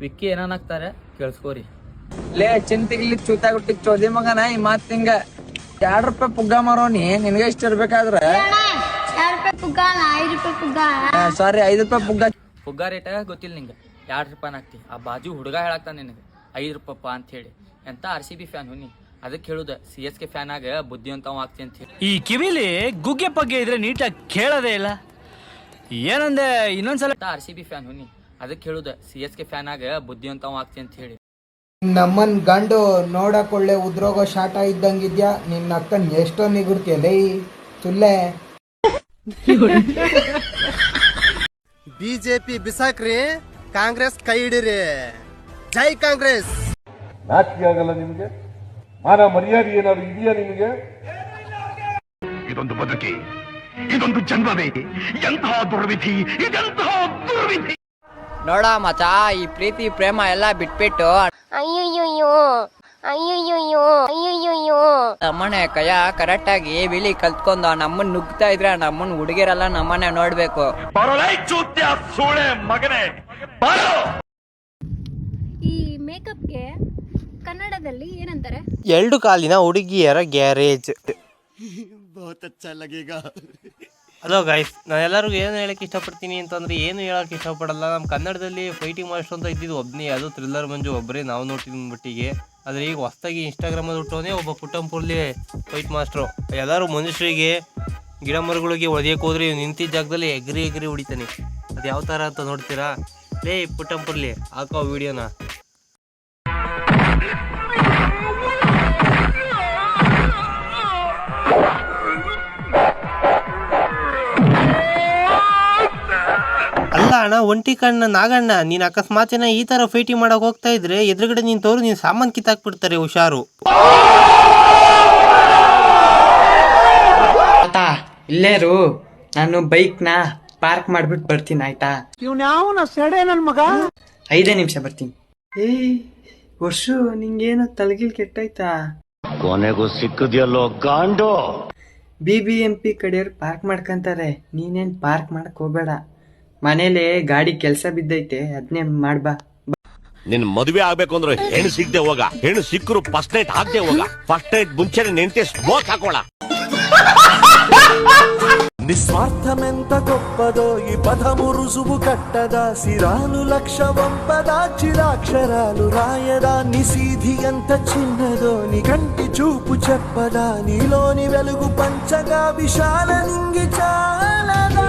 ವಿಕ್ಕಿ ಏನಾಗ್ತಾರೆ ಕೇಳಿಸ್ಕೋರಿ. ಲೇ ಚಿಂತಿಗ್ಲಿ ಚೂತಾಗುಟ್ಟಿ ಚೋದಿ ಮಗನ ಈ ಮಾತ್ ಹಿಂಗ 2 ರೂಪಾಯಿ ಪುಗ್ಗ ಮಾರೋನಿ ನಿನ್ಗೆ ಇಷ್ಟ ಇರ್ಬೇಕಾದ್ರೆ ಸಾರಿ 5 ರೂಪಾಯಿ ಪುಗ್ಗ ರೇಟ ಗೊತ್ತಿಲ್ಲ ನಿಂಗೆ. 2 ರೂಪಾಯಿ ಹಾಕ್ತಿ. ಆ ಬಾಜು ಹುಡುಗ ಹೇಳಾಕ್ತಾನೆ ನಿನಗೆ 5 ರೂಪಾಯಿ ಅಂತ ಹೇಳಿ. ಎಂತ RCB ಫ್ಯಾನ್ ಹುನಿ ಅದಕ್ಕೆ ಹೇಳುದ CSK ಫ್ಯಾನ್ ಆಗ ಬುದ್ಧಿವಂತವ ಆಗ್ತಿ ಅಂತ ಹೇಳಿ. ಈ ಕಿವಿಲಿ ಗುಗ್ಗೆ ಪಗ್ಗೆ ಇದ್ರೆ ನೀಟಾಗಿ ಕೇಳೋದೇ ಇಲ್ಲ. ಏನಂದೆ ಇನ್ನೊಂದ್ಸಲ. RCB ಫ್ಯಾನ್ ಹುನಿ ಅದಕ್ಕೆ ಹೇಳುದ CSK ಫ್ಯಾನ್ ಆಗ ಬುದ್ಧಿವಂತವ ಆಗ್ತಿ ಅಂತ ಹೇಳಿ. ನಮ್ಮನ್ ಗಂಡು ನೋಡಕ್ ಒಳ್ಳೆ ಉದ್ರೋಗ ಶಾಟ ಇದ್ದಂಗಿದ್ಯಾ. ನಿನ್ನ ಅಕ್ಕನ್ ಎಷ್ಟೋ ನಿಗುಡ್ತಿಯಲ್ಲ ಸುಳ್ಳೆ. BJP ಬಿಸಾಕ್ರಿ, ಕಾಂಗ್ರೆಸ್ ಕೈ ಹಿಡಿರಿ. ಜೈ ಕಾಂಗ್ರೆಸ್. ನಾಚಿಕೆ ಆಗಲ್ಲ ನಿಮಗೆ? ಮಾನ ಮರ್ಯಾದೆ ಏನಾದ್ರು ಇದೆಯಾ ನಿಮಗೆ? ಇದೊಂದು ಬದುಕಿ, ಇದೊಂದು ಜನ್ಮವೇ, ಎಂತಹ ದುರ್ವಿಧಿ, ಇದೆಂತಹ ದುರ್ವಿಧಿ. ನೋಡ ಮಚ, ಈ ಪ್ರೀತಿ ಪ್ರೇಮ ಎಲ್ಲ ಬಿಟ್ಬಿಟ್ಟು ನಮ್ಮನೆ ಕೈಯ ಕರೆಕ್ಟ್ ಆಗಿ ಬಿಳಿ ಕಲ್ತ್ಕೊಂಡು ನಮ್ಮನ್ ನುಗ್ತಾ ಇದ್ರೆ ನಮ್ಮನ್ ಹುಡುಗಿರಲ್ಲ ನಮ್ಮನೆ ನೋಡ್ಬೇಕು. ಈ ಮೇಕಪ್ಗೆ ಕನ್ನಡದಲ್ಲಿ ಏನಂತಾರೆ? 2 ಕಾಲಿನ ಹುಡುಗಿಯರ ಗ್ಯಾರೇಜ್. ಹಲೋ ಗೈಸ್, ನಾನು ಎಲ್ಲರಿಗೂ ಏನು ಹೇಳಕ್ಕೆ ಇಷ್ಟಪಡ್ತೀನಿ ಅಂತಂದರೆ ಏನು ಹೇಳೋಕ್ಕೆ ಇಷ್ಟಪಡಲ್ಲ. ನಮ್ಮ ಕನ್ನಡದಲ್ಲಿ ಫೈಟಿಂಗ್ ಮಾಸ್ಟರ್ ಅಂತ ಇದ್ದಿದ್ದು ಒಬ್ಬನೇ, ಅದು ಥ್ರಿಲ್ಲರ್ ಮಂಜು ಒಬ್ಬರೇ ನಾವು ನೋಡ್ತಿದ್ದ ಮಟ್ಟಿಗೆ. ಆದರೆ ಈಗ ಹೊಸ್ದಾಗಿ ಇನ್ಸ್ಟಾಗ್ರಾಮಲ್ಲಿ ಹುಟ್ಟೋನೇ ಒಬ್ಬ ಪುಟ್ಟಂಪುರ್ಲಿ ಫೈಟ್ ಮಾಸ್ಟ್ರು. ಎಲ್ಲರೂ ಮನುಷ್ಯರಿಗೆ ಗಿಡ ಮರಗಳಿಗೆ ಹೊಡೆಯೋಕೆ ಹೋದ್ರೆ ನಿಂತಿದ್ದ ಜಾಗದಲ್ಲಿ ಎಗ್ರಿ ಹೊಡಿತಾನೆ. ಅದು ಯಾವ ಥರ ಅಂತ ನೋಡ್ತೀರಾ? ಲೇ ಪುಟ್ಟಂಪುರ್ಲಿ ಹಾಕೋ ವಿಡಿಯೋನ. ಅಲ್ಲ ಅಣ್ಣ, ಒಂಟಿ ಕಣ್ಣ ನಾಗಣ್ಣ, ನೀನ್ ಅಕಸ್ಮಾತಿನ ಈ ತರ ಫೈಟಿಂಗ್ ಮಾಡಕ್ ಹೋಗ್ತಾ ಇದ್ರೆ ಎದುರುಗಡೆ ನಿಂತವ್ರು ನೀನ್ ಸಾಮಾನ್ ಕಿತ್ತಾಕ್ಬಿಡ್ತಾರೆ, ಹುಷಾರು. ಇಲ್ಲೇರು, ನಾನು ಬೈಕ್ ನ ಪಾರ್ಕ್ ಮಾಡ್ಬಿಟ್ಟು ಬರ್ತೀನಿ ಆಯ್ತಾ? ನನ್ ಮಗ 5 ನಿಮಿಷ ಬರ್ತೀನಿ. ವರ್ಷು ನಿಂಗೇನೋ ತಲೆಗಿಲ್ ಕೆಟ್ಟಾಯ್ತಾ? ಕೊನೆಗೂ ಸಿಕ್ಕದ್ಯಲ್ಲೋ ಗಾಂಡು. BBMP ಕಡೆಯವ್ರು ಪಾರ್ಕ್ ಮಾಡ್ಕಂತಾರೆ, ನೀನೇನ್ ಪಾರ್ಕ್ ಮಾಡಕ್ ಹೋಗ್ಬೇಡ. ಮನೇಲಿ ಗಾಡಿ ಕೆಲ್ಸ ಬಿದ್ದೈತೆ, ಅದನ್ನೇ ಮಾಡ್ಬಾ. ನಿನ್ ಮದುವೆ ಆಗ್ಬೇಕು ಅಂದ್ರೆ ಹೆಣ್ಣು ಸಿಗದೆ ಹೋಗ, ಹೆಣ್ಣು ಸಿಕ್ಕರು ಫಸ್ಟ್ ನೈಟ್ ಹಾಕ್ದೆ ಹೋಗ. ಫಸ್ಟ್ ನೈಟ್ ಮುಂಚೆನೆ ನೆಂಟೆ ಸ್ಮೋಕ್ ಹಾಕೋಳ. ನಿಸ್ವಾರ್ಥಮೆಂತ ಗೊಪ್ಪದೋ ಈ ಪದಮು ರುಸುಬು ಕಟ್ಟದ ಸಿರಾಲು ಲಕ್ಷ ವಂಪದ ಚಿರಾಕ್ಷರಾಲು ರಾಯದ ನಿಸೀಧಿಯಂತ ಚಿನ್ನದೋ ನಿ ಗಂಟಿ ಚೂಪು ಚೆಪ್ಪದ ನೀಲೋನಿ వెలుగు పంచగా విశాల నింగి చాలదా.